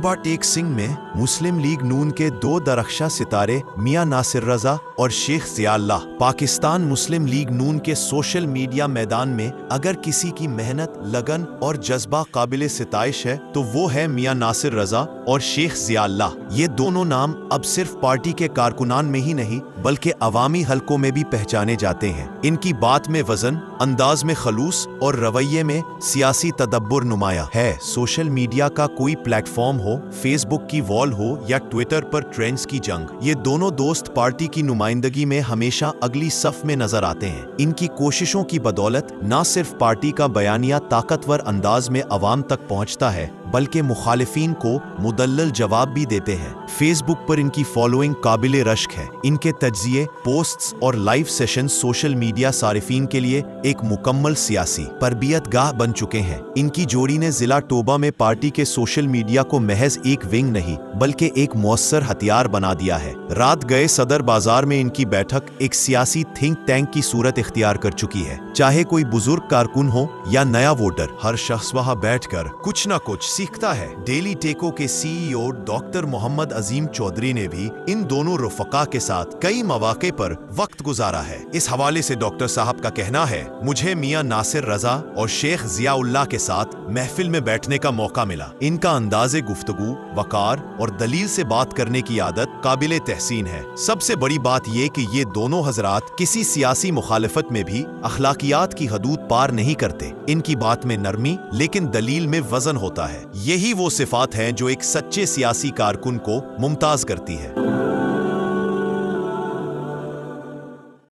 तजुर्बा टेक सिंह में मुस्लिम लीग नून के दो दरख्शा सितारे मियां नासिर रजा और शेख ज़ियाउल्लाह। पाकिस्तान मुस्लिम लीग नून के सोशल मीडिया मैदान में अगर किसी की मेहनत, लगन और जज्बा काबिले सिताइश है तो वो है मियां नासिर रजा और शेख ज़ियाउल्लाह। ये दोनों नाम अब सिर्फ पार्टी के कारकुनान में ही नहीं बल्कि अवामी हलकों में भी पहचाने जाते हैं। इनकी बात में वजन, अंदाज में खलूस और रवैये में सियासी तदब्बुर नुमाया है। सोशल मीडिया का कोई प्लेटफॉर्म हो, फेसबुक की वॉल हो या ट्विटर पर ट्रेंड्स की जंग, ये दोनों दोस्त पार्टी की नुमाइंदगी में हमेशा अगली सफ में नजर आते हैं। इनकी कोशिशों की बदौलत न सिर्फ पार्टी का बयानिया ताकतवर अंदाज में अवाम तक पहुंचता है बल्कि मुखालिफिन को मुदल्लल जवाब भी देते हैं। फेसबुक पर इनकी फॉलोइंग काबिले रश्क है। इनके तज्जिए, पोस्ट्स और लाइव सेशन सोशल मीडिया सारिफीन के लिए एक मुकम्मल सियासी तरबियत गाह बन चुके हैं। इनकी जोड़ी ने जिला टोबा में पार्टी के सोशल मीडिया को महज एक विंग नहीं बल्कि एक मौसर हथियार बना दिया है। रात गए सदर बाजार में इनकी बैठक एक सियासी थिंक टैंक की सूरत इख्तियार कर चुकी है। चाहे कोई बुजुर्ग कारकुन हो या नया वोटर, हर शख्स वहां बैठकर कुछ न कुछ सीखता है। डेली टेको के सीईओ डॉक्टर मोहम्मद अजीम चौधरी ने भी इन दोनों रुफका के साथ कई मौके पर वक्त गुजारा है। इस हवाले से डॉक्टर साहब का कहना है, मुझे मियां नासिर रजा और शेख ज़ियाउल्लाह के साथ महफिल में बैठने का मौका मिला। इनका अंदाज़े गुफ्तगू, वकार और दलील से बात करने की आदत काबिले तहसीन है। सबसे बड़ी बात यह कि ये दोनों हजरात किसी सियासी मुखालिफत में भी अखलाकियात की हदूद पार नहीं करते। इनकी बात में नरमी लेकिन दलील में वजन होता है। यही वो सिफात हैं जो एक सच्चे सियासी कारकुन को मुमताज करती है।